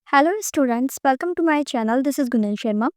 Hello students, welcome to my channel. This is Gunal Sharma.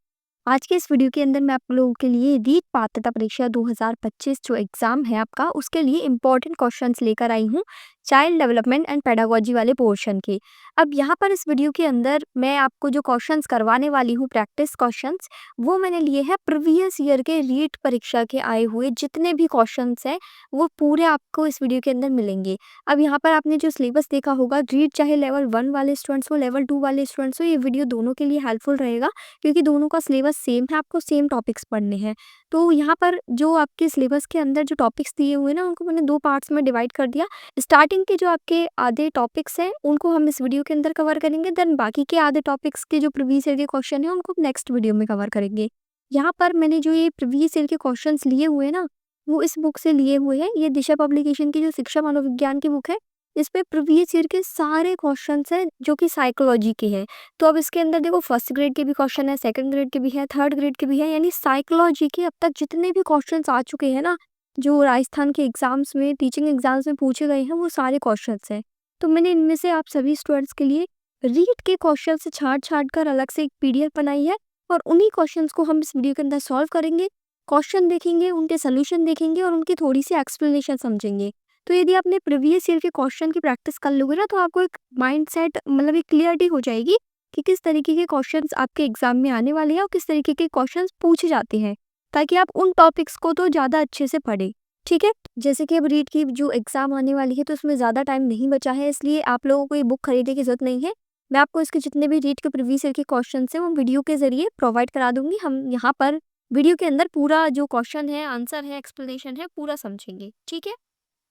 आज के इस वीडियो के अंदर मैं आप लोगों के लिए रीट पात्रता परीक्षा 2025 जो एग्जाम है आपका, उसके लिए इंपॉर्टेंट क्वेश्चंस लेकर आई हूँ चाइल्ड डेवलपमेंट एंड पेडागोजी वाले पोर्शन के। अब यहाँ पर इस वीडियो के अंदर मैं आपको जो क्वेश्चंस करवाने वाली हूँ, प्रैक्टिस क्वेश्चंस, वो मैंने लिए हैं प्रीवियस ईयर के रीट परीक्षा के आए हुए जितने भी क्वेश्चंस हैं वो पूरे आपको इस वीडियो के अंदर मिलेंगे। अब यहाँ पर आपने जो सिलेबस देखा होगा, रीड चाहे लेवल 1 वाले स्टूडेंट्स हो, लेवल 2 वाले स्टूडेंट्स हो, ये वीडियो दोनों के लिए हेल्पफुल रहेगा क्योंकि दोनों का सिलेबस सेम है, आपको सेम टॉपिक्स पढ़ने हैं। तो यहाँ पर जो आपके सिलेबस के अंदर जो टॉपिक्स दिए हुए हैं ना, उनको मैंने 2 पार्ट्स में डिवाइड कर दिया। स्टार्टिंग के जो आपके आधे टॉपिक्स हैं उनको हम इस वीडियो के अंदर कवर करेंगे, देन बाकी के आधे टॉपिक्स के जो प्रीवियस ईयर के क्वेश्चन है उनको नेक्स्ट वीडियो में कवर करेंगे। यहाँ पर मैंने जो ये प्रीवियस ईयर के क्वेश्चंस लिए हुए हैं ना, वो इस बुक से लिए हुए हैं। ये दिशा पब्लिकेशन की जो शिक्षा मनोविज्ञान की बुक है, इसमें प्रीवियस ईयर के सारे क्वेश्चंस हैं जो कि साइकोलॉजी के हैं। तो अब इसके अंदर देखो, फर्स्ट ग्रेड के भी क्वेश्चन है, सेकंड ग्रेड के भी है, थर्ड ग्रेड के भी है, यानी साइकोलॉजी के अब तक जितने भी क्वेश्चंस आ चुके हैं ना, जो राजस्थान के एग्जाम्स में, टीचिंग एग्जाम्स में पूछे गए हैं, वो सारे क्वेश्चंस हैं। तो मैंने इनमें से आप सभी स्टूडेंट्स के लिए रीड के क्वेश्चन से छाट छाट कर अलग से एक पीडीएफ बनाई है, और उन्हीं क्वेश्चंस को हम इस वीडियो के अंदर सॉल्व करेंगे। क्वेश्चन देखेंगे, उनके सोल्यूशन देखेंगे और उनकी थोड़ी सी एक्सप्लेनेशन समझेंगे। तो यदि आपने प्रीवियस ईयर के क्वेश्चन की प्रैक्टिस कर लोगे ना, तो आपको एक माइंडसेट, मतलब एक क्लियरिटी हो जाएगी कि किस तरीके के क्वेश्चंस आपके एग्जाम में आने वाले हैं और किस तरीके के क्वेश्चंस पूछे जाते हैं, ताकि आप उन टॉपिक्स को तो ज़्यादा अच्छे से पढ़ें। ठीक है, जैसे कि अब रीड की जो एग्जाम आने वाली है, तो उसमें ज़्यादा टाइम नहीं बचा है, इसलिए आप लोगों को ये बुक खरीदने की जरूरत नहीं है। मैं आपको इसके जितने भी रीड के प्रीवियस ईयर के क्वेश्चन हैं वो वीडियो के जरिए प्रोवाइड करा दूंगी। हम यहाँ पर वीडियो के अंदर पूरा जो क्वेश्चन है, आंसर है, एक्सप्लेनेशन है, पूरा समझेंगे। ठीक है,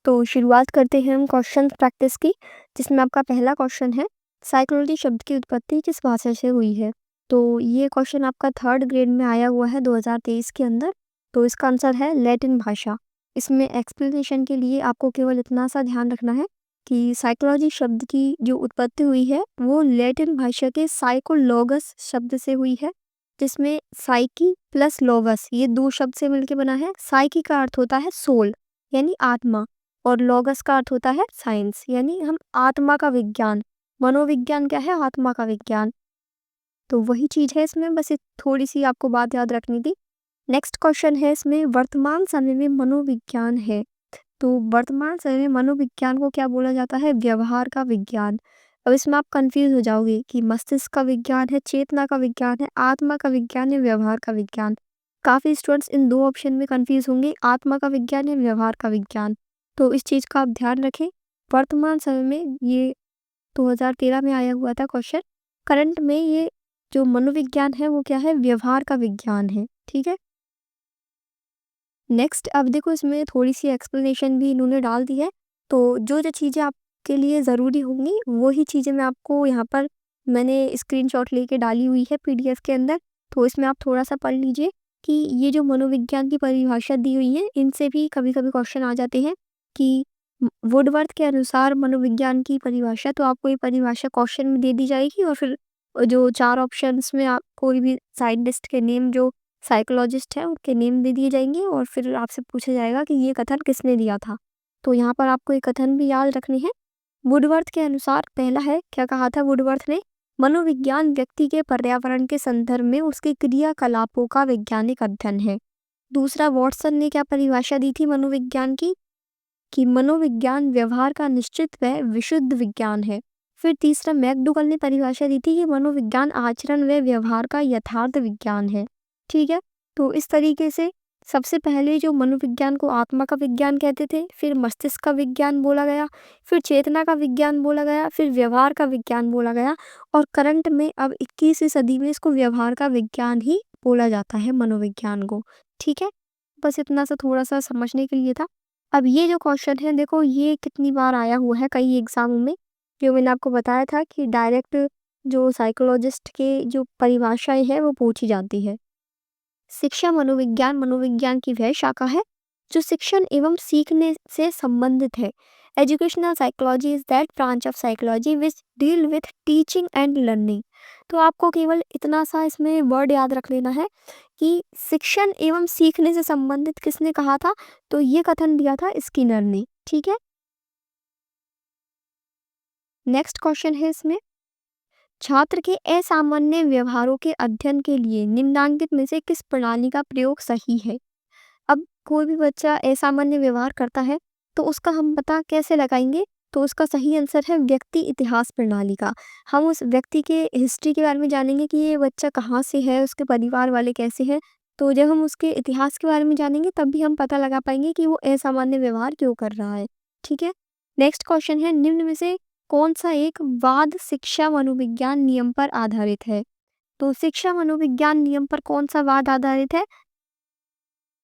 तो शुरुआत करते हैं हम क्वेश्चन प्रैक्टिस की, जिसमें आपका पहला क्वेश्चन है, साइकोलॉजी शब्द की उत्पत्ति किस भाषा से हुई है। तो ये क्वेश्चन आपका थर्ड ग्रेड में आया हुआ है 2023 के अंदर। तो इसका आंसर है लैटिन भाषा। इसमें एक्सप्लेनेशन के लिए आपको केवल इतना सा ध्यान रखना है कि साइकोलॉजी शब्द की जो उत्पत्ति हुई है वो लैटिन भाषा के साइकोलॉगस शब्द से हुई है, जिसमें साइकी प्लस लोगस ये दो शब्द से मिलकर बना है। साइकी का अर्थ होता है सोल, यानी आत्मा, और लॉगस का अर्थ होता है साइंस, यानी हम आत्मा का विज्ञान। मनोविज्ञान क्या है? आत्मा का विज्ञान। तो वही चीज है इसमें, बस थोड़ी सी आपको बात याद रखनी थी। नेक्स्ट क्वेश्चन है इसमें, वर्तमान समय में मनोविज्ञान है। तो वर्तमान समय में मनोविज्ञान को क्या बोला जाता है? व्यवहार का विज्ञान। अब इसमें आप कंफ्यूज हो जाओगे कि मस्तिष्क का विज्ञान है, चेतना का विज्ञान है, आत्मा का विज्ञान है, व्यवहार का विज्ञान। काफी स्टूडेंट्स इन दो ऑप्शन में कंफ्यूज होंगे, आत्मा का विज्ञान है, व्यवहार का विज्ञान। तो इस चीज का आप ध्यान रखें। वर्तमान समय में ये 2013 में आया हुआ था क्वेश्चन। करंट में ये जो मनोविज्ञान है वो क्या है? व्यवहार का विज्ञान है। ठीक है, नेक्स्ट अब देखो, इसमें थोड़ी सी एक्सप्लेनेशन भी इन्होंने डाल दी है। तो जो जो चीज़ें आपके लिए ज़रूरी होंगी वही चीज़ें मैं आपको यहाँ पर मैंने स्क्रीनशॉट लेके डाली हुई है पीडीएफ के अंदर। तो इसमें आप थोड़ा सा पढ़ लीजिए कि ये जो मनोविज्ञान की परिभाषा दी हुई है, इनसे भी कभी कभी क्वेश्चन आ जाते हैं कि वुडवर्थ के अनुसार मनोविज्ञान की परिभाषा, तो आपको ये परिभाषा क्वेश्चन में दे दी जाएगी, और फिर जो 4 ऑप्शंस में आप कोई भी साइंटिस्ट के नेम, जो साइकोलॉजिस्ट है, उनके नेम दे दिए जाएंगे, और फिर आपसे पूछा जाएगा कि ये कथन किसने दिया था। तो यहाँ पर आपको ये कथन भी याद रखने हैं। वुडवर्थ के अनुसार पहला है, क्या कहा था वुडवर्थ ने? मनोविज्ञान व्यक्ति के पर्यावरण के संदर्भ में उसके क्रियाकलापों का वैज्ञानिक अध्ययन है। दूसरा, वॉटसन ने क्या परिभाषा दी थी मनोविज्ञान की? कि मनोविज्ञान व्यवहार का निश्चित व विशुद्ध विज्ञान है। फिर तीसरा, मैकडूगल ने परिभाषा दी थी कि मनोविज्ञान आचरण व व्यवहार का यथार्थ विज्ञान है। ठीक है, तो इस तरीके से सबसे पहले जो मनोविज्ञान को आत्मा का विज्ञान कहते थे, फिर मस्तिष्क का विज्ञान बोला गया, फिर चेतना का विज्ञान बोला गया, फिर व्यवहार का विज्ञान बोला गया, और करंट में अब 21वीं सदी में इसको व्यवहार का विज्ञान ही बोला जाता है, मनोविज्ञान को। ठीक है, बस इतना सा थोड़ा सा समझने के लिए था। अब ये जो क्वेश्चन है देखो, ये कितनी बार आया हुआ है कई एग्जामों में। जो मैंने आपको बताया था कि डायरेक्ट जो साइकोलॉजिस्ट के जो परिभाषाएं हैं वो पूछी जाती है। शिक्षा मनोविज्ञान मनोविज्ञान की वह शाखा है जो शिक्षण एवं सीखने से संबंधित है। Educational psychology is that branch of psychology which deal with teaching and learning. तो आपको केवल इतना सा इसमें वर्ड याद रख लेना है कि शिक्षण एवं सीखने से संबंधित किसने कहा था? तो ये कथन दिया था स्किनर ने। ठीक है, नेक्स्ट क्वेश्चन है इसमें, छात्र के असामान्य व्यवहारों के अध्ययन के लिए निम्नलिखित में से किस प्रणाली का प्रयोग सही है? अब कोई भी बच्चा असामान्य व्यवहार करता है तो उसका हम पता कैसे लगाएंगे? तो उसका सही आंसर है व्यक्ति इतिहास प्रणाली का। हम उस व्यक्ति के हिस्ट्री के बारे में जानेंगे कि ये बच्चा कहाँ से है, उसके परिवार वाले कैसे हैं। तो जब हम उसके इतिहास के बारे में जानेंगे तब भी हम पता लगा पाएंगे कि वो असामान्य व्यवहार क्यों कर रहा है। ठीक है। नेक्स्ट क्वेश्चन है, निम्न में से कौन सा एक वाद शिक्षा मनोविज्ञान नियम पर आधारित है? तो शिक्षा मनोविज्ञान नियम पर कौन सा वाद आधारित है?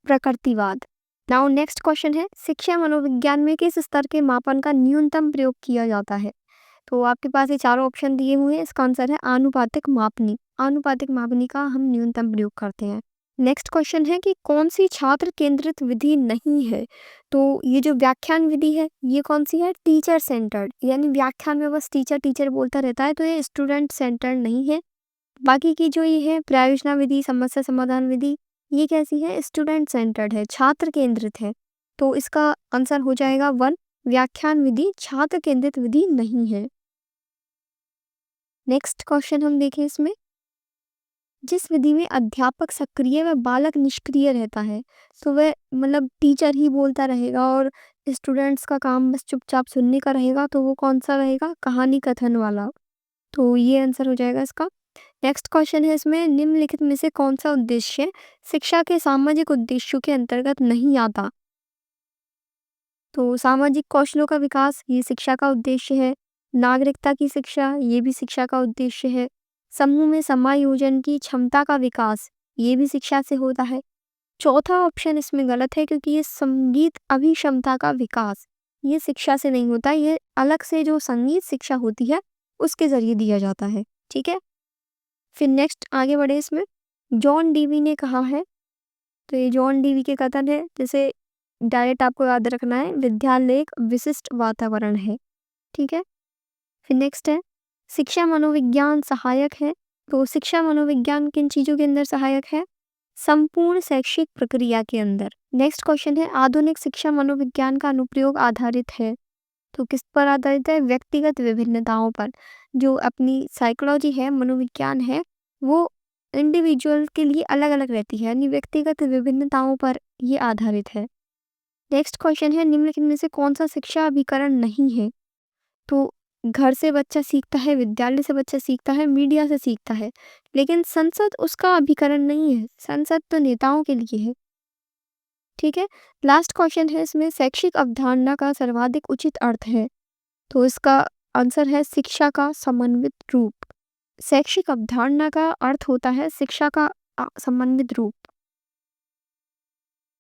प्रकृतिवाद। नाउ नेक्स्ट क्वेश्चन है, शिक्षा मनोविज्ञान में किस स्तर के मापन का न्यूनतम प्रयोग किया जाता है? तो आपके पास ये चारों ऑप्शन दिए हुए हैं, इसका आंसर है आनुपातिक मापनी। आनुपातिक मापनी का हम न्यूनतम प्रयोग करते हैं। नेक्स्ट क्वेश्चन है कि कौन सी छात्र केंद्रित विधि नहीं है? तो ये जो व्याख्यान विधि है ये कौन सी है? टीचर सेंटर्ड, यानी व्याख्यान में बस टीचर टीचर बोलता रहता है, तो ये स्टूडेंट सेंटर्ड नहीं है। बाकी की जो ये है प्रायोजना विधि, समस्या समाधान विधि, ये कैसी है? स्टूडेंट सेंटर्ड है, छात्र केंद्रित है। तो इसका आंसर हो जाएगा 1, व्याख्यान विधि छात्र केंद्रित विधि नहीं है। नेक्स्ट क्वेश्चन हम देखें इसमें, जिस विधि में अध्यापक सक्रिय व बालक निष्क्रिय रहता है, तो वह मतलब टीचर ही बोलता रहेगा और स्टूडेंट्स का काम बस चुपचाप सुनने का रहेगा, तो वो कौन सा रहेगा? कहानी कथन वाला। तो ये आंसर हो जाएगा इसका। नेक्स्ट क्वेश्चन है इसमें, निम्नलिखित में से कौन सा उद्देश्य शिक्षा के सामाजिक उद्देश्यों के अंतर्गत नहीं आता? तो सामाजिक कौशलों का विकास ये शिक्षा का उद्देश्य है। नागरिकता की शिक्षा ये भी शिक्षा का उद्देश्य है। समूह में समायोजन की क्षमता का विकास ये भी शिक्षा से होता है। चौथा ऑप्शन इसमें गलत है क्योंकि ये संगीत अभिक्षमता का विकास ये शिक्षा से नहीं होता, ये अलग से जो संगीत शिक्षा होती है उसके जरिए दिया जाता है। ठीक है। फिर नेक्स्ट आगे बढ़े इसमें, जॉन डीवी ने कहा है, तो ये जॉन डीवी के कथन है, जैसे डायरेक्ट आपको याद रखना है, विद्यालय एक विशिष्ट वातावरण है। ठीक है। फिर नेक्स्ट है, शिक्षा मनोविज्ञान सहायक है। तो शिक्षा मनोविज्ञान किन चीज़ों के अंदर सहायक है? संपूर्ण शैक्षिक प्रक्रिया के अंदर। नेक्स्ट क्वेश्चन है, आधुनिक शिक्षा मनोविज्ञान का अनुप्रयोग आधारित है। तो किस पर आधारित है? व्यक्तिगत विभिन्नताओं पर। जो अपनी साइकोलॉजी है, मनोविज्ञान है, वो इंडिविजुअल के लिए अलग अलग रहती है, यानी व्यक्तिगत विभिन्नताओं पर ये आधारित है। नेक्स्ट क्वेश्चन है, निम्नलिखित में से कौन सा शिक्षा अभिकरण नहीं है? तो घर से बच्चा सीखता है, विद्यालय से बच्चा सीखता है, मीडिया से सीखता है, लेकिन संसद उसका अभिकरण नहीं है। संसद तो नेताओं के लिए है। ठीक है। लास्ट क्वेश्चन है इसमें, शैक्षिक अवधारणा का सर्वाधिक उचित अर्थ है। तो इसका आंसर है शिक्षा का समन्वित रूप। शैक्षिक अवधारणा का अर्थ होता है शिक्षा का समन्वित रूप।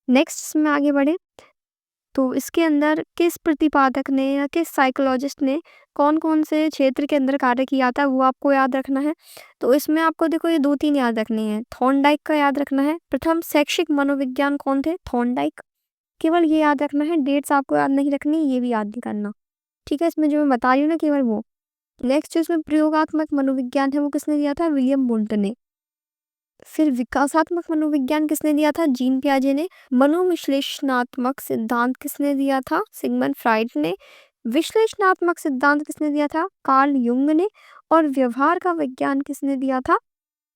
नेक्स्ट इसमें आगे बढ़े, तो इसके अंदर किस प्रतिपादक ने या किस साइकोलॉजिस्ट ने कौन कौन से क्षेत्र के अंदर कार्य किया था वो आपको याद रखना है। तो इसमें आपको देखो ये 2-3 याद रखने हैं। थॉर्नडाइक का याद रखना है। प्रथम शैक्षिक मनोविज्ञान कौन थे? थॉर्नडाइक। केवल ये याद रखना है, डेट्स आपको याद नहीं रखनी, ये भी याद नहीं करना। ठीक है। इसमें जो मैं बता रही हूँ ना केवल वो। नेक्स्ट जो इसमें प्रयोगात्मक मनोविज्ञान है वो किसने दिया था? विलियम वुंट ने। फिर विकासात्मक मनोविज्ञान किसने दिया था? जीन पियाजे ने। मनोविश्लेषणात्मक सिद्धांत किसने दिया था? सिगमंड फ्राइड ने। विश्लेषणात्मक सिद्धांत किसने दिया था? कार्ल युंग ने। और व्यवहार का विज्ञान किसने दिया था?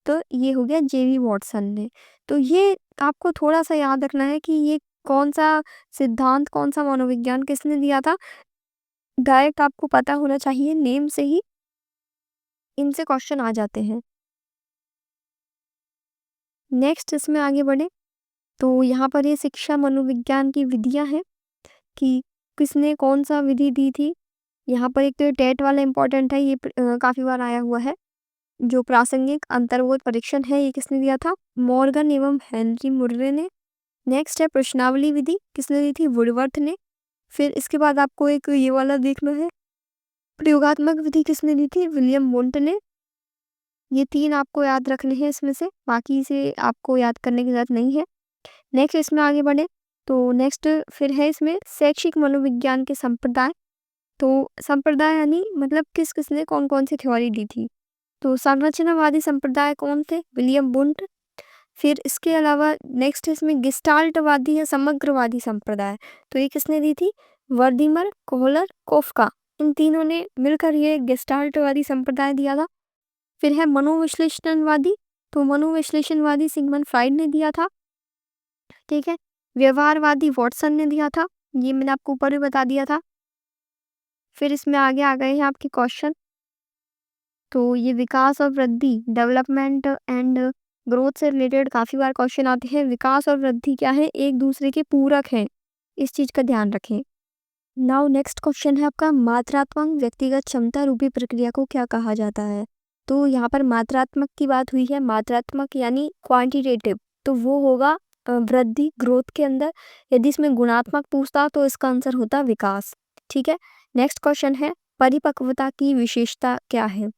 तो ये हो गया जेवी वॉटसन ने। तो ये आपको थोड़ा सा याद रखना है कि ये कौन सा सिद्धांत, कौन सा मनोविज्ञान किसने दिया था। डायरेक्ट आपको पता होना चाहिए, नेम से ही इनसे क्वेश्चन आ जाते हैं। नेक्स्ट इसमें आगे बढ़े, तो यहाँ पर ये शिक्षा मनोविज्ञान की विधियाँ हैं कि किसने कौन सा विधि दी थी। यहाँ पर एक तो टेट वाला इम्पोर्टेंट है, ये काफ़ी बार आया हुआ है। जो प्रासंगिक अंतर्बोध परीक्षण है ये किसने दिया था? मॉर्गन एवं हेनरी मुर्रे ने। नेक्स्ट है प्रश्नावली विधि, किसने दी थी? वुडवर्थ ने। फिर इसके बाद आपको एक ये वाला देखना है, प्रयोगात्मक विधि किसने दी थी? विलियम वुंट ने। ये 3 आपको याद रखने हैं इसमें से, बाकी से आपको याद करने की ज़रूरत नहीं है। नेक्स्ट इसमें आगे बढ़े, तो नेक्स्ट फिर है इसमें शैक्षिक मनोविज्ञान के संप्रदाय। तो संप्रदाय यानी मतलब किस किसने कौन कौन सी थ्योरी दी थी। तो संरचनावादी संप्रदाय कौन थे? William Wundt. फिर इसके अलावा नेक्स्ट इसमें गेस्टाल्टवादी या समग्रवादी संप्रदाय, तो ये किसने दी थी? वर्दीमर, कोहलर, कोफका। इन तीनों ने मिलकर ये गेस्टाल्टवादी संप्रदाय दिया था। फिर है मनोविश्लेषणवादी, तो मनोविश्लेषणवादी सिगमंड फ्राइड ने दिया था। ठीक है, व्यवहारवादी वॉटसन ने दिया था, ये मैंने आपको ऊपर भी बता दिया था। फिर इसमें आगे आ गए हैं आपके क्वेश्चन, तो ये विकास और वृद्धि, डेवलपमेंट एंड ग्रोथ से रिलेटेड काफ़ी बार क्वेश्चन आते हैं। विकास और वृद्धि क्या है, एक दूसरे के पूरक हैं, इस चीज़ का ध्यान रखें। नाउ नेक्स्ट क्वेश्चन है आपका, मात्रात्मक व्यक्तिगत क्षमता रूपी प्रक्रिया को क्या कहा जाता है। तो यहाँ पर मात्रात्मक की बात हुई है, मात्रात्मक यानी क्वांटिटेटिव, तो वो होगा वृद्धि, ग्रोथ के अंदर। यदि इसमें गुणात्मक पूछता तो इसका आंसर होता विकास। ठीक है, नेक्स्ट क्वेश्चन है, परिपक्वता की विशेषता क्या है।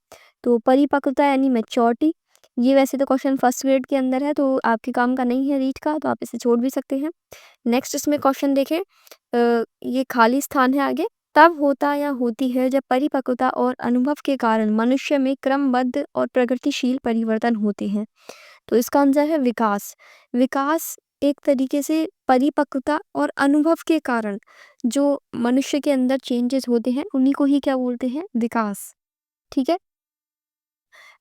तो परिपक्वता यानी मैच्योरिटी, ये वैसे तो क्वेश्चन फर्स्ट ग्रेड के अंदर है, तो आपके काम का नहीं है रीड का, तो आप इसे छोड़ भी सकते हैं। नेक्स्ट इसमें क्वेश्चन देखें, ये खाली स्थान है आगे, तब होता या होती है जब परिपक्वता और अनुभव के कारण मनुष्य में क्रमबद्ध और प्रगतिशील परिवर्तन होते हैं। तो इसका आंसर है विकास। विकास एक तरीके से परिपक्वता और अनुभव के कारण जो मनुष्य के अंदर चेंजेस होते हैं उन्हीं को ही क्या बोलते हैं, विकास। ठीक है,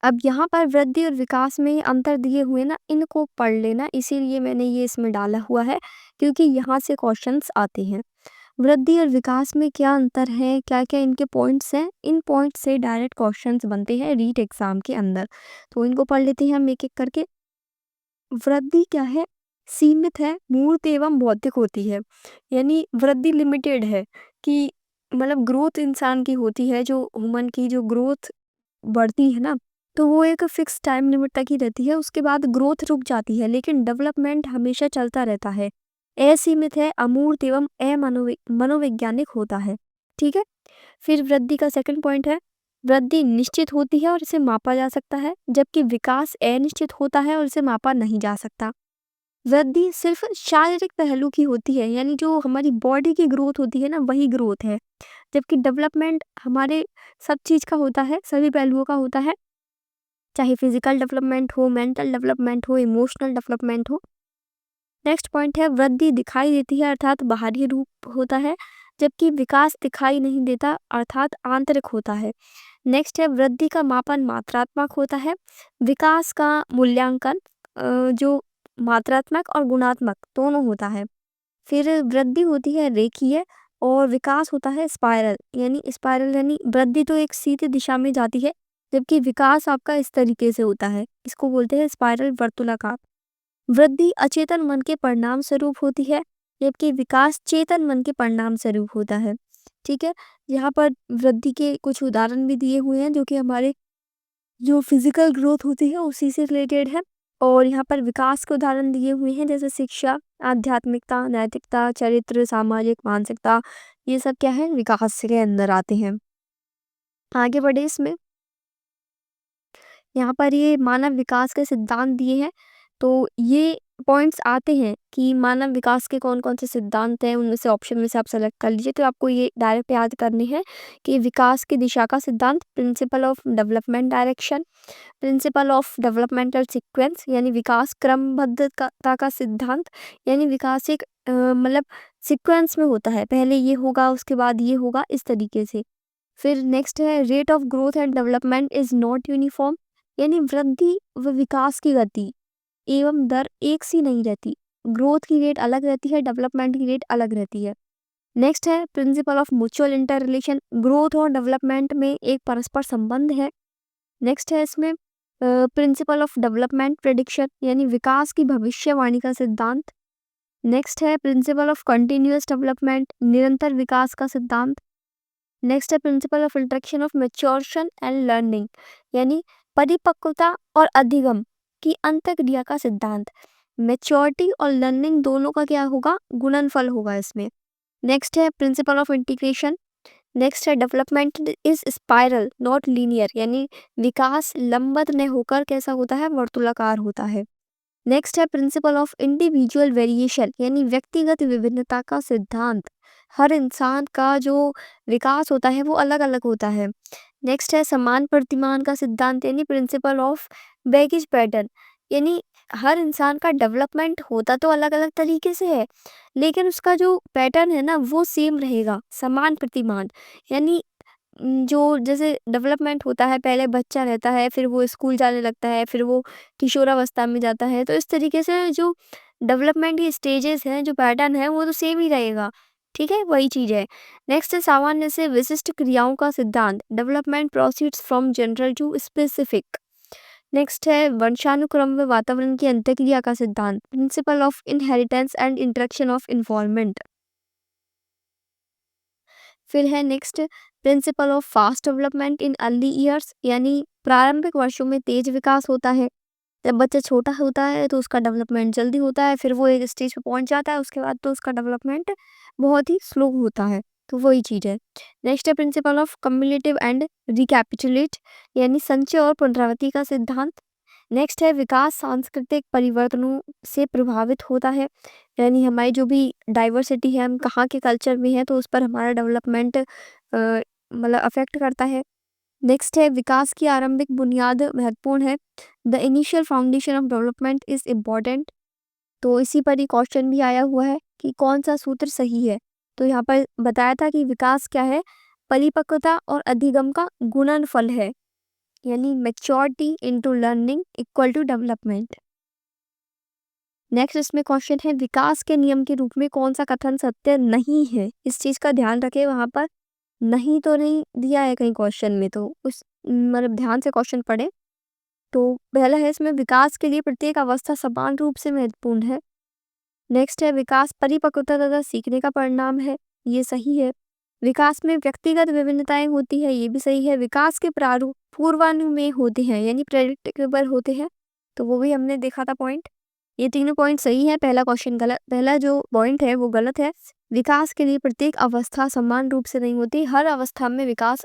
अब यहाँ पर वृद्धि और विकास में ये अंतर दिए हुए ना, इनको पढ़ लेना, इसीलिए मैंने ये इसमें डाला हुआ है, क्योंकि यहाँ से क्वेश्चंस आते हैं। वृद्धि और विकास में क्या अंतर है, क्या क्या इनके पॉइंट्स हैं, इन पॉइंट्स से डायरेक्ट क्वेश्चंस बनते हैं रीट एग्जाम के अंदर, तो इनको पढ़ लेते हैं हम एक एक करके। वृद्धि क्या है, सीमित है, मूर्त एवं भौतिक होती है, यानी वृद्धि लिमिटेड है, कि मतलब ग्रोथ इंसान की होती है, जो ह्यूमन की जो ग्रोथ बढ़ती है ना, तो वो एक फिक्स टाइम लिमिट तक ही रहती है, उसके बाद ग्रोथ रुक जाती है, लेकिन डेवलपमेंट हमेशा चलता रहता है। असीमित है, अमूर्त एवं मनोवैज्ञानिक होता है। ठीक है, फिर वृद्धि का सेकंड पॉइंट है, वृद्धि निश्चित होती है और इसे मापा जा सकता है, जबकि विकास अनिश्चित होता है और इसे मापा नहीं जा सकता। वृद्धि सिर्फ शारीरिक पहलू की होती है, यानी जो हमारी बॉडी की ग्रोथ होती है ना, वही ग्रोथ है, जबकि डेवलपमेंट हमारे सब चीज़ का होता है, सभी पहलुओं का होता है, चाहे फिजिकल डेवलपमेंट हो, मेंटल डेवलपमेंट हो, इमोशनल डेवलपमेंट हो। नेक्स्ट पॉइंट है, वृद्धि दिखाई देती है अर्थात बाहरी रूप होता है, जबकि विकास दिखाई नहीं देता अर्थात आंतरिक होता है। नेक्स्ट है, वृद्धि का मापन मात्रात्मक होता है, विकास का मूल्यांकन जो मात्रात्मक और गुणात्मक दोनों होता है। फिर वृद्धि होती है रेखीय और विकास होता है स्पाइरल, यानी वृद्धि तो एक सीधी दिशा में जाती है, जबकि विकास आपका इस तरीके से होता है, इसको बोलते हैं स्पाइरल, वर्तुलाकार। वृद्धि अचेतन मन के परिणाम स्वरूप होती है, जबकि विकास चेतन मन के परिणाम स्वरूप होता है। ठीक है, यहाँ पर वृद्धि के कुछ उदाहरण भी दिए हुए हैं, जो कि हमारे जो फिजिकल ग्रोथ होती है उसी से रिलेटेड है, और यहाँ पर विकास के उदाहरण दिए हुए हैं, जैसे शिक्षा, आध्यात्मिकता, नैतिकता, चरित्र, सामाजिक, मानसिकता, ये सब क्या है, विकास के अंदर आते हैं। आगे बढ़े इसमें, यहाँ पर ये मानव विकास के सिद्धांत दिए हैं, तो ये पॉइंट्स आते हैं कि मानव विकास के कौन कौन से सिद्धांत हैं, उनमें से ऑप्शन में से आप सेलेक्ट कर लीजिए। तो आपको ये डायरेक्ट याद करने हैं कि विकास की दिशा का सिद्धांत, principle of development direction, principle of developmental sequence, यानी विकास क्रमबद्धता का सिद्धांत, यानी विकास एक मतलब सीक्वेंस में होता है, पहले ये होगा उसके बाद ये होगा, इस तरीके से। फिर नेक्स्ट है, rate of growth and development is not uniform, यानी वृद्धि व विकास की गति एवं दर एक सी नहीं रहती, ग्रोथ की रेट अलग रहती है, डेवलपमेंट की रेट अलग रहती है। नेक्स्ट है, principle of mutual inter relation, growth और डेवलपमेंट में एक परस्पर संबंध है। नेक्स्ट है इसमें प्रिंसिपल ऑफ डेवलपमेंट प्रेडिक्शन, यानी विकास की भविष्यवाणी का सिद्धांत। नेक्स्ट है प्रिंसिपल ऑफ कंटिन्यूअस डेवलपमेंट, निरंतर विकास का सिद्धांत। नेक्स्ट है principle of interaction of maturation and learning, यानी परिपक्वता और अधिगम की अंतःक्रिया का सिद्धांत। मैच्योरिटी और लर्निंग दोनों का क्या होगा, गुणनफल होगा इसमें। नेक्स्ट है प्रिंसिपल ऑफ इंटीग्रेशन। नेक्स्ट है development is spiral not linear, यानी विकास लंबवत न होकर कैसा होता है, वर्तुलाकार होता है। नेक्स्ट है प्रिंसिपल ऑफ इंडिविजुअल वेरिएशन, यानी व्यक्तिगत विभिन्नता का सिद्धांत, हर इंसान का जो विकास होता है वो अलग अलग होता है। नेक्स्ट है समान प्रतिमान का सिद्धांत, यानी प्रिंसिपल ऑफ बैगेज पैटर्न, यानी हर इंसान का डेवलपमेंट होता तो अलग अलग तरीके से है, लेकिन उसका जो पैटर्न है ना वो सेम रहेगा, समान प्रतिमान, यानी जो जैसे डेवलपमेंट होता है, पहले बच्चा रहता है, फिर वो स्कूल जाने लगता है, फिर वो किशोरावस्था में जाता है, तो इस तरीके से जो डेवलपमेंट की स्टेजेस हैं, जो पैटर्न है, वो तो सेम ही रहेगा। ठीक है, वही चीज़ है। नेक्स्ट है सामान्य से विशिष्ट क्रियाओं का सिद्धांत, development proceeds from general to specific. Next है वंशानुक्रम में वातावरण की अंतःक्रिया का सिद्धांत, principle of inheritance and interaction of environment. फिर है next principle of fast development in early years, यानी प्रारंभिक वर्षों में तेज विकास होता है। जब बच्चा छोटा होता है तो उसका डेवलपमेंट जल्दी होता है, फिर वो एक स्टेज पे पहुंच जाता है, उसके बाद तो उसका डेवलपमेंट बहुत ही स्लो होता है। तो वही चीज़ है। नेक्स्ट है principle of cumulative and recapitulate, यानी संचय और पुनरावृत्ति का सिद्धांत। नेक्स्ट है विकास सांस्कृतिक परिवर्तनों से प्रभावित होता है, यानी हमारी जो भी डाइवर्सिटी है, हम कहाँ के कल्चर में हैं, तो उस पर हमारा डेवलपमेंट मतलब अफेक्ट करता है। नेक्स्ट है विकास की आरंभिक बुनियाद महत्वपूर्ण है, the initial foundation of development is important. तो इसी पर ही क्वेश्चन भी आया हुआ है कि कौन सा सूत्र सही है। तो यहाँ पर बताया था कि विकास क्या है, परिपक्वता और अधिगम का गुणनफल है, यानी maturity into learning equal to development. Next इसमें क्वेश्चन है विकास के नियम के रूप में कौन सा कथन सत्य नहीं है। इस चीज का ध्यान रखें, वहां पर नहीं तो नहीं दिया है कहीं क्वेश्चन में, तो उस मतलब ध्यान से क्वेश्चन पढ़े। तो पहला है इसमें विकास के लिए प्रत्येक अवस्था समान रूप से महत्वपूर्ण है। नेक्स्ट है विकास परिपक्वता तथा सीखने का परिणाम है, ये सही है। विकास में व्यक्तिगत विभिन्नताएं होती है, ये भी सही है। विकास के प्रारूप पूर्वानुमेय होते हैं, यानी प्रेडिक्टेबल होते हैं, तो वो भी हमने देखा था पॉइंट। ये तीनों पॉइंट सही है, पहला क्वेश्चन गलत, पहला जो पॉइंट है वो गलत है। विकास के लिए प्रत्येक अवस्था समान रूप से नहीं होती, हर अवस्था में विकास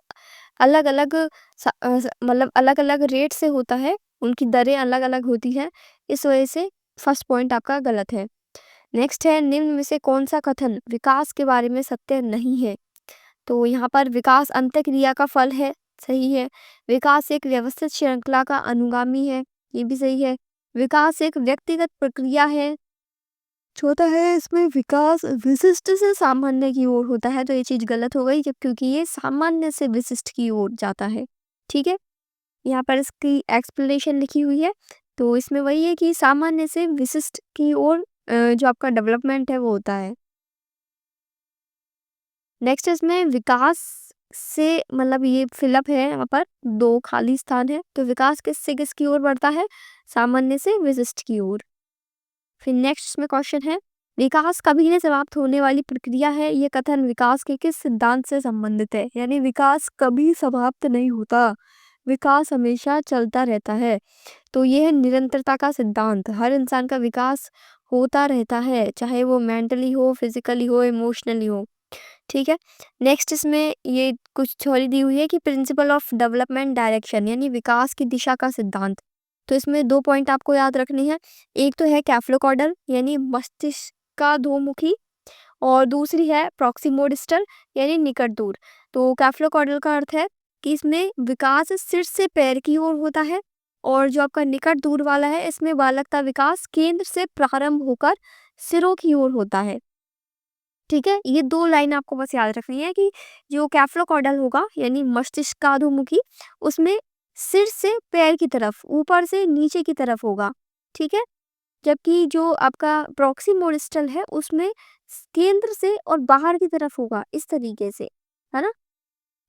अलग अलग मतलब अलग अलग रेट से होता है, उनकी दरें अलग अलग होती हैं, इस वजह से फर्स्ट पॉइंट आपका गलत है। नेक्स्ट है निम्न में से कौन सा कथन विकास के बारे में सत्य नहीं है। तो यहाँ पर विकास अंतःक्रिया का फल है, सही है। विकास एक व्यवस्थित श्रृंखला का अनुगामी है, ये भी सही है। विकास एक व्यक्तिगत प्रक्रिया है, चौथा है इसमें विकास विशिष्ट से सामान्य की ओर होता है, तो ये चीज गलत हो गई जब, क्योंकि ये सामान्य से विशिष्ट की ओर जाता है। ठीक है, यहाँ पर इसकी एक्सप्लेनेशन लिखी हुई है, तो इसमें वही है कि सामान्य से विशिष्ट की ओर जो आपका डेवलपमेंट है वो होता है। नेक्स्ट इसमें विकास से मतलब ये फिलअप है, यहाँ पर दो खाली स्थान है, तो विकास किससे किसकी ओर बढ़ता है, सामान्य से विशिष्ट की ओर। फिर नेक्स्ट इसमें क्वेश्चन है विकास कभी नहीं समाप्त होने वाली प्रक्रिया है, ये कथन विकास के किस सिद्धांत से संबंधित है। यानी विकास कभी समाप्त नहीं होता, विकास हमेशा चलता रहता है, तो ये है निरंतरता का सिद्धांत। हर इंसान का विकास होता रहता है, चाहे वो मेंटली हो, फिजिकली हो, इमोशनली हो। ठीक है, नेक्स्ट इसमें ये कुछ थ्योरी दी हुई है कि प्रिंसिपल ऑफ डेवलपमेंट डायरेक्शन, यानी विकास की दिशा का सिद्धांत। तो इसमें दो पॉइंट आपको याद रखने हैं, एक तो है कैफ्लोकॉडल यानी मस्तिष्क का धोमुखी, और दूसरी है प्रॉक्सिमोडिस्टल यानी निकट दूर। तो कैफ्लोकॉडल का अर्थ है कि इसमें विकास सिर से पैर की ओर होता है, और जो आपका निकट दूर वाला है इसमें बालक का विकास केंद्र से प्रारंभ होकर सिरों की ओर होता है। ठीक है, ये दो लाइन आपको बस याद रखनी है कि जो कैफ्लोकॉडल होगा यानी मस्तिष्क का अधोमुखी, उसमें सिर से पैर की तरफ, ऊपर से नीचे की तरफ होगा। ठीक है, जबकि जो आपका प्रॉक्सिमोडिस्टल है उसमें केंद्र से और बाहर की तरफ होगा, इस तरीके से, है ना।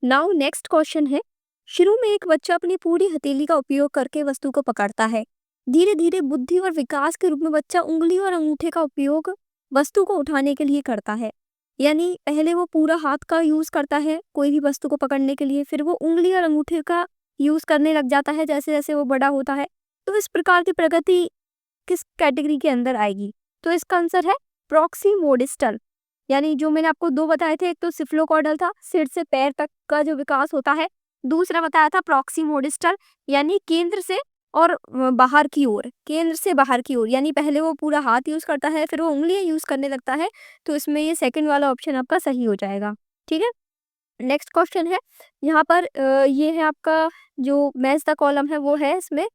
नाउ नेक्स्ट क्वेश्चन है, शुरू में एक बच्चा अपनी पूरी हथेली का उपयोग करके वस्तु को पकड़ता है, धीरे धीरे बुद्धि और विकास के रूप में बच्चा उंगली और अंगूठे का उपयोग वस्तु को उठाने के लिए करता है। यानी पहले वो पूरा हाथ का यूज करता है कोई भी वस्तु को पकड़ने के लिए, फिर वो उंगली और अंगूठे का यूज करने लग जाता है जैसे जैसे वो बड़ा होता है। तो इस प्रकार की प्रगति किस कैटेगरी के अंदर आएगी, तो इसका आंसर है प्रॉक्सिमोडिस्टल। यानी जो मैंने आपको दो बताए थे, एक तो सिफ्लोकॉडल था, सिर से पैर तक का जो विकास होता है, दूसरा बताया था प्रॉक्सिमोडिस्टल यानी केंद्र से और बाहर की ओर, केंद्र से बाहर की ओर, यानी पहले वो पूरा हाथ यूज करता है फिर वो उंगलियां यूज करने लगता है। तो इसमें ये सेकंड वाला ऑप्शन आपका सही हो जाएगा। ठीक है, नेक्स्ट क्वेश्चन है, यहाँ पर ये है आपका जो मैच द कॉलम है वो है इसमें,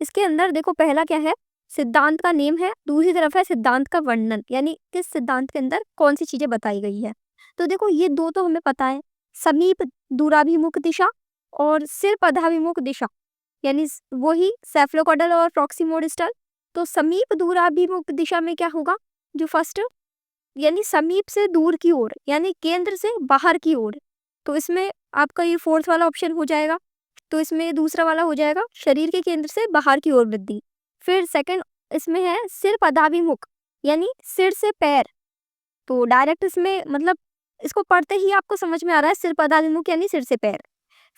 इसके अंदर देखो पहला क्या है, सिद्धांत का नेम है, दूसरी तरफ है सिद्धांत का वर्णन, यानी किस सिद्धांत के अंदर कौन सी चीजें बताई गई है। तो देखो ये दो तो हमें पता है, समीप दूराभिमुख दिशा और सिर पदाभिमुख दिशा, यानी वही सेफलोकॉडल और प्रॉक्सिमो डिस्टल। तो समीप दूराभिमुख दिशा में क्या होगा, जो फर्स्ट यानी समीप से दूर की ओर, यानी केंद्र से बाहर की ओर। तो इसमें आपका ये फोर्थ वाला ऑप्शन हो जाएगा। तो इसमें दूसरा वाला हो जाएगा शरीर के केंद्र से बाहर की ओर वृद्धि। फिर सेकंड इसमें है सिर पदाभिमुख, यानी सिर से पैर। तो डायरेक्ट इसमें मतलब इसको पढ़ते ही आपको समझ में आ रहा है सिर पदाभिमुख यानी सिर से पैर।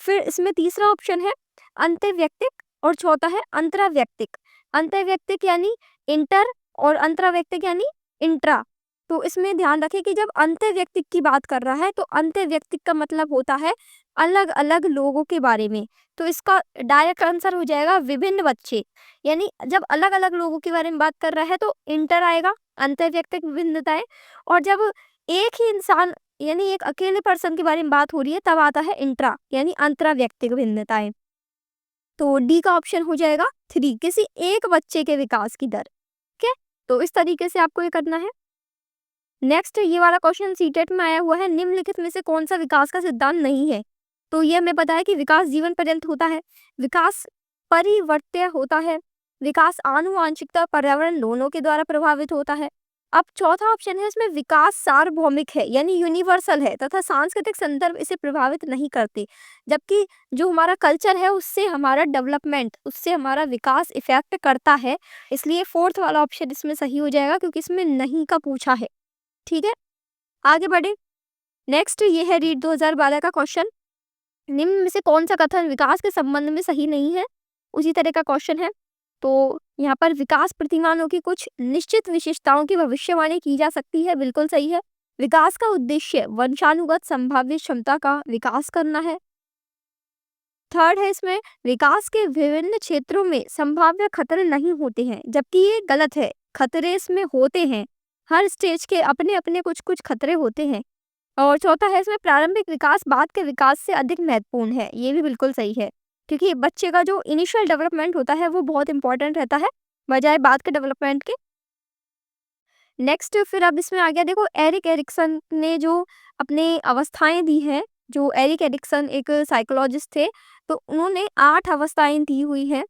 फिर इसमें तीसरा ऑप्शन है अंतर्वैयक्तिक और चौथा है अंतरावैयक्तिक। अंतर्वैयक्तिक यानी इंटर और अंतरावैयक्तिक यानी इंट्रा। तो इसमें ध्यान रखें कि जब अंतर्वैयक्तिक की बात कर रहा है तो अंतर्वैयक्तिक का मतलब होता है अलग अलग लोगों के बारे में। तो इसका डायरेक्ट आंसर हो जाएगा विभिन्न बच्चे, यानी जब अलग अलग लोगों के बारे में बात कर रहा है तो इंटर आएगा, अंतर्वैयक्तिक विभिन्नताएं। और जब एक ही इंसान यानी एक अकेले पर्सन के बारे में बात हो रही है तब आता है इंट्रा, यानी अंतरावैयक्तिक भिन्नताएं। तो डी का ऑप्शन हो जाएगा 3, किसी एक बच्चे के विकास की दर। ठीक है, तो इस तरीके से आपको ये करना है। नेक्स्ट ये वाला क्वेश्चन सीटेट में आया हुआ है, निम्नलिखित में से कौन सा विकास का सिद्धांत नहीं है। तो ये हमें पता है कि विकास जीवन पर्यंत होता है, विकास परिवर्त्य होता है, विकास आनुवांशिकता पर्यावरण दोनों के द्वारा प्रभावित होता है। अब चौथा ऑप्शन है इसमें विकास सार्वभौमिक है, यानी यूनिवर्सल है तथा सांस्कृतिक संदर्भ इसे प्रभावित नहीं करते। जबकि जो हमारा कल्चर है उससे हमारा डेवलपमेंट, उससे हमारा विकास इफेक्ट करता है। इसलिए फोर्थ वाला ऑप्शन इसमें सही हो जाएगा क्योंकि इसमें नहीं का पूछा है। ठीक है, आगे बढ़े। नेक्स्ट ये है रीड 2012 का क्वेश्चन, निम्न में से कौन सा कथन विकास के संबंध में सही नहीं है। उसी तरह का क्वेश्चन है। तो यहाँ पर विकास प्रतिमानों की कुछ निश्चित विशेषताओं की भविष्यवाणी की जा सकती है, बिल्कुल सही है। विकास का उद्देश्य वंशानुगत संभाव्य क्षमता का विकास करना है। थर्ड है इसमें विकास के विभिन्न क्षेत्रों में संभाव्य खतरे नहीं होते हैं, जबकि ये गलत है, खतरे इसमें होते हैं। हर स्टेज के अपने अपने कुछ कुछ खतरे होते हैं। और चौथा है इसमें प्रारंभिक विकास बाद के विकास से अधिक महत्वपूर्ण है, ये भी बिल्कुल सही है क्योंकि बच्चे का जो इनिशियल डेवलपमेंट होता है वो बहुत इंपॉर्टेंट रहता है बजाय बाद के डेवलपमेंट के। नेक्स्ट फिर अब इसमें आ गया, देखो एरिक एरिक्सन ने जो अपने अवस्थाएं दी हैं, जो एरिक एरिक्सन एक साइकोलॉजिस्ट थे, तो उन्होंने 8 अवस्थाएं दी हुई हैं।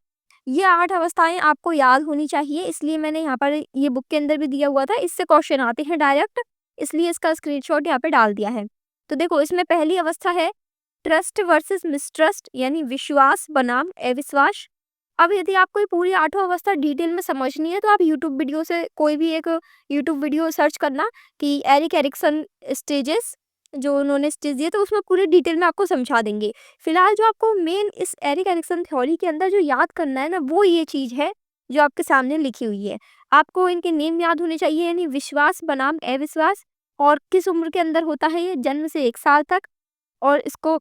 ये 8 अवस्थाएं आपको याद होनी चाहिए, इसलिए मैंने यहाँ पर ये बुक के अंदर भी दिया हुआ था, इससे क्वेश्चन आते हैं डायरेक्ट, इसलिए इसका स्क्रीनशॉट यहाँ पे डाल दिया है। तो देखो इसमें पहली अवस्था है ट्रस्ट वर्सेस मिसट्रस्ट, यानी विश्वास बनाम अविश्वास। अब यदि आपको ये पूरी 8 अवस्था डिटेल में समझनी है तो आप यूट्यूब वीडियो से कोई भी एक यूट्यूब वीडियो सर्च करना कि एरिक एरिक्सन स्टेजेस, जो उन्होंने स्टेज दिए तो उसमें पूरी डिटेल में आपको समझा देंगे। फिलहाल जो आपको मेन इस एरिक एरिक्सन थ्योरी के अंदर जो याद करना है ना, वो ये चीज़ है जो आपके सामने लिखी हुई है। आपको इनके नेम याद होने चाहिए, यानी विश्वास बनाम अविश्वास, और किस उम्र के अंदर होता है ये, जन्म से 1 साल तक, और इसको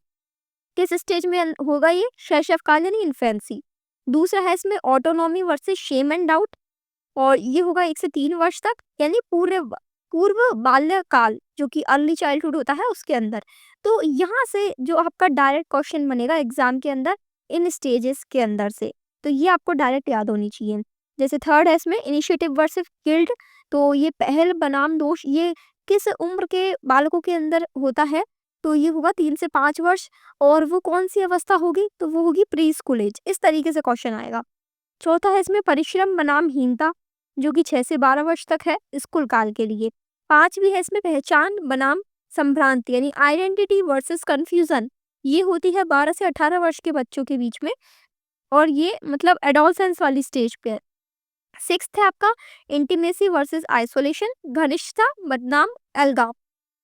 किस स्टेज में होगा ये, शैशवकाल यानी इन्फेंसी। दूसरा है इसमें autonomy versus shame and doubt, और ये होगा 1 से 3 वर्ष तक, यानी पूर्व बाल्यकाल जो कि अर्ली चाइल्डहुड होता है उसके अंदर। तो यहाँ से जो आपका डायरेक्ट क्वेश्चन बनेगा एग्जाम के अंदर इन स्टेजेस के अंदर से, तो ये आपको डायरेक्ट याद होनी चाहिए। जैसे थर्ड है इसमें इनिशिएटिव वर्सेस गिल्ड, तो ये पहल बनाम दोष, ये किस उम्र के बालकों के अंदर होता है, तो ये होगा 3 से 5 वर्ष, और वो कौन सी अवस्था होगी, तो वो होगी प्री स्कूल एज। इस तरीके से क्वेश्चन आएगा। चौथा है इसमें परिश्रम बनाम हीनता, जो कि 6 से 12 वर्ष तक है स्कूल काल के लिए। 5वीं है इसमें पहचान बनाम संभ्रांति, यानी आइडेंटिटी वर्सेस कंफ्यूजन, ये होती है 12 से 18 वर्ष के बच्चों के बीच में, और ये मतलब एडोलसेंस वाली स्टेज पे है। 6th है आपका इंटीमेसी वर्सेस आइसोलेशन, घनिष्ठता बनाम अलगाव,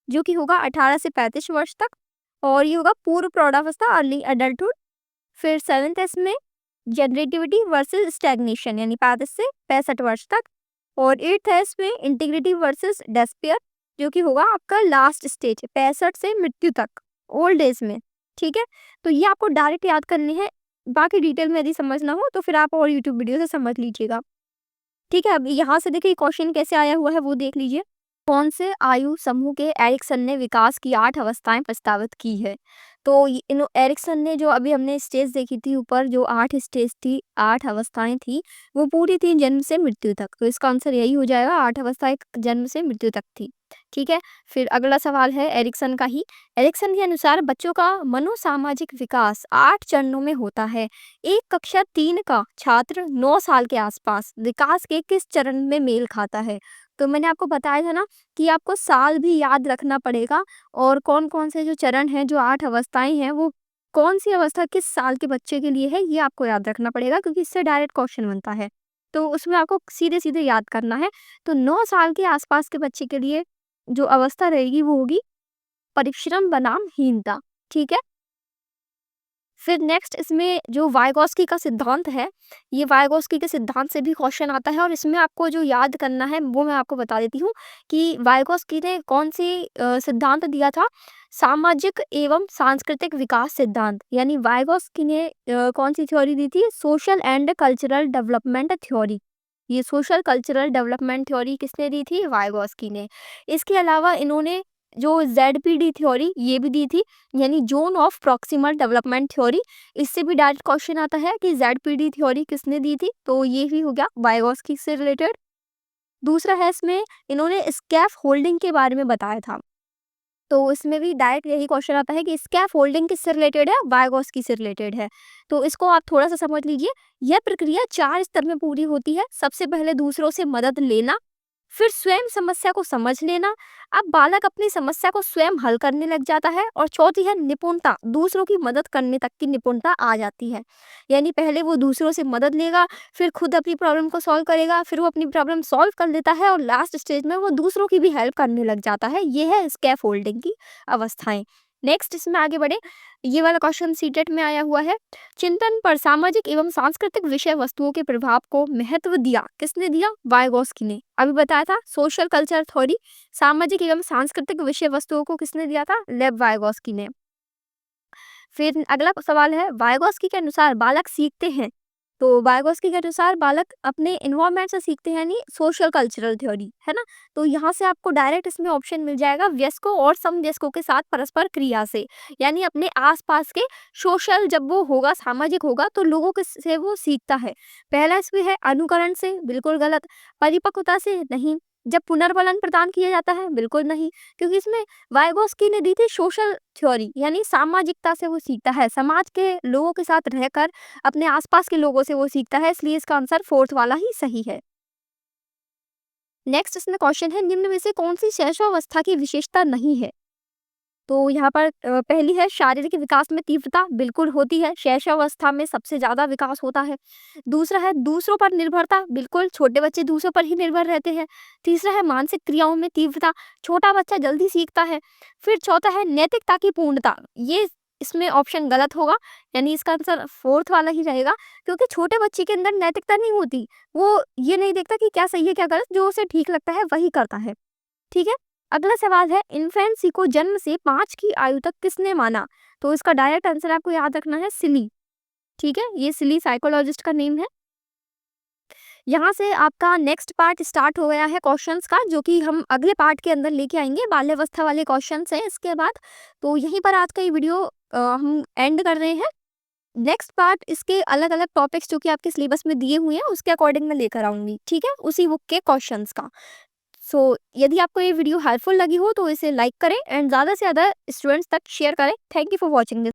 जो कि होगा 18 से 35 वर्ष तक, और ये होगा पूर्व प्रौढ़ावस्था अर्ली एडल्टहुड। फिर 7th है इसमें जनरेटिविटी वर्सेस स्टैग्नेशन, यानी 35 से 65 वर्ष तक, और 8th है इसमें इंटीग्रिटी वर्सेस डेस्पेयर, जो कि होगा आपका लास्ट स्टेज 65 से मृत्यु तक, ओल्ड एज में। ठीक है, तो ये आपको डायरेक्ट याद करनी है, बाकी डिटेल में यदि समझना हो तो फिर आप और यूट्यूब वीडियो से समझ लीजिएगा। ठीक है, अब यहाँ से देखिए क्वेश्चन कैसे आया हुआ है वो देख लीजिए। कौन से आयु समूह के एरिक्सन ने विकास की 8 अवस्थाएं प्रस्तावित की है। तो एरिक्सन ने जो अभी हमने स्टेज देखी थी ऊपर, जो 8 स्टेज थी, 8 अवस्थाएं थी, वो पूरी थी जन्म से मृत्यु तक। तो इसका आंसर यही हो जाएगा, 8 अवस्थाएं जन्म से मृत्यु तक थी। ठीक है, फिर अगला सवाल है एरिक्सन का ही। एरिक्सन के अनुसार बच्चों का मनोसामाजिक विकास 8 चरणों में होता है। एक कक्षा 3 का छात्र 9 साल के आसपास विकास के किस चरण में मेल खाता है? तो मैंने आपको बताया था ना कि आपको साल भी याद रखना पड़ेगा, और कौन-कौन से जो चरण हैं, जो 8 अवस्थाएँ हैं, वो कौन-सी अवस्था किस साल के बच्चे के लिए है, ये आपको याद रखना पड़ेगा, क्योंकि इससे डायरेक्ट क्वेश्चन बनता है। तो उसमें आपको सीधे-सीधे याद करना है। तो 9 साल के आसपास के बच्चे के लिए जो अवस्था रहेगी वो होगी परिश्रम बनाम हीनता। ठीक है? फिर नेक्स्ट इसमें जो वाइगॉस्की का सिद्धांत है, ये वाइगॉस्की के सिद्धांत से भी क्वेश्चन आता है, और इसमें आपको जो याद करना है वो मैं आपको बता देती हूँ कि वाइगॉस्की ने कौन सी सिद्धांत दिया था? सामाजिक एवं सांस्कृतिक विकास सिद्धांत। यानी वाइगॉस्की ने कौन सी थ्योरी दी थी? Social and cultural development theory. ये सोशल कल्चरल डेवलपमेंट थ्योरी किसने दी थी? वाइगॉस्की ने। इसके अलावा इन्होंने जो जेडपीडी थ्योरी ये भी दी थी, यानी zone of proximal development theory. इससे भी डायरेक्ट क्वेश्चन आता है कि जेडपीडी थ्योरी किसने दी थी? तो ये भी हो गया वाइगॉस्की से रिलेटेड। दूसरा है, इसमें इन्होंने स्कैफ होल्डिंग के बारे में बताया था। तो इसमें भी डायरेक्ट यही क्वेश्चन आता है कि स्कैफ होल्डिंग किससे रिलेटेड है? वाइगॉस्की से रिलेटेड है। तो इसको आप थोड़ा सा समझ लीजिए। यह प्रक्रिया 4 स्तर में पूरी होती है। सबसे पहले दूसरों से मदद लेना, फिर स्वयं समस्या को समझ लेना, अब बालक अपनी समस्या को स्वयं हल करने लग जाता है, और चौथी है निपुणता, दूसरों की मदद करने तक की निपुणता आ जाती है। यानी पहले वो दूसरों से मदद लेगा, फिर खुद अपनी प्रॉब्लम को सॉल्व करेगा, फिर वो अपनी प्रॉब्लम सॉल्व कर लेता है, और लास्ट स्टेज में वो दूसरों की भी हेल्प करने लग जाता है। ये है स्कैफ होल्डिंग की अवस्थाएं। नेक्स्ट इसमें आगे बढ़े, ये वाला क्वेश्चन सीटेट में आया हुआ है। चिंतन पर सामाजिक एवं सांस्कृतिक विषय वस्तुओं के प्रभाव को महत्व दिया किसने दिया? वाइगॉस्की ने। अभी बताया था सोशल कल्चर थ्योरी, सामाजिक एवं सांस्कृतिक विषय वस्तुओं को किसने दिया था? लेव वाइगॉस्की ने। फिर अगला सवाल है, वाइगॉस्की के अनुसार बालक सीखते हैं। तो वाइगॉस्की के अनुसार बालक अपने इन्वायरमेंट से सीखते हैं, यानी सोशल कल्चरल थ्योरी है ना। तो यहाँ से आपको डायरेक्ट इसमें ऑप्शन मिल जाएगा, वयस्कों और समवयस्कों के साथ परस्पर क्रिया से। यानी अपने आसपास के सोशल, जब वो होगा, सामाजिक होगा, तो लोगों के से वो सीखता है। पहला इसमें है अनुकरण से, बिल्कुल गलत। परिपक्वता से, नहीं। जब पुनर्बलन प्रदान किया जाता है, बिल्कुल नहीं, क्योंकि इसमें वाइगॉस्की ने दी थी सोशल थ्योरी, यानी सामाजिकता से वो सीखता है, समाज के लोगों के साथ रहकर अपने आसपास के लोगों से वो सीखता है, इसलिए इसका आंसर फोर्थ वाला ही सही है। नेक्स्ट इसमें क्वेश्चन है, निम्न में से कौन सी शैशवावस्था की विशेषता नहीं है? तो यहाँ पर पहली है शारीरिक विकास में तीव्रता, बिल्कुल होती है, शैशवावस्था में सबसे ज्यादा विकास होता है। दूसरा है दूसरों पर निर्भरता, बिल्कुल छोटे बच्चे दूसरों पर ही निर्भर रहते हैं। तीसरा है मानसिक क्रियाओं में तीव्रता, छोटा बच्चा जल्दी सीखता है। फिर चौथा है नैतिकता की पूर्णता, ये इसमें ऑप्शन गलत होगा, यानी इसका आंसर फोर्थ वाला ही रहेगा, क्योंकि छोटे बच्चे के अंदर नैतिकता नहीं होती, वो ये नहीं देखता कि क्या सही है क्या गलत, जो उसे ठीक लगता है वही करता है। ठीक है, अगला सवाल है, इन्फेंसी को जन्म से 5 की आयु तक किसने माना? तो इसका डायरेक्ट आंसर आपको याद रखना है सिली। ठीक है, ये सिली साइकोलॉजिस्ट का नेम है। यहाँ से आपका नेक्स्ट पार्ट स्टार्ट हो गया है क्वेश्चंस का, जो कि हम अगले पार्ट के अंदर लेके आएंगे, बाल्यावस्था वाले क्वेश्चंस हैं इसके बाद। तो यहीं पर आज का ये वीडियो हम एंड कर रहे हैं। नेक्स्ट पार्ट इसके अलग अलग टॉपिक्स जो कि आपके सिलेबस में दिए हुए हैं उसके अकॉर्डिंग मैं लेकर आऊंगी, ठीक है, उसी बुक के क्वेश्चंस का। यदि आपको ये वीडियो हेल्पफुल लगी हो तो इसे लाइक करें एंड ज़्यादा से ज़्यादा स्टूडेंट्स तक शेयर करें। Thank you for watching this.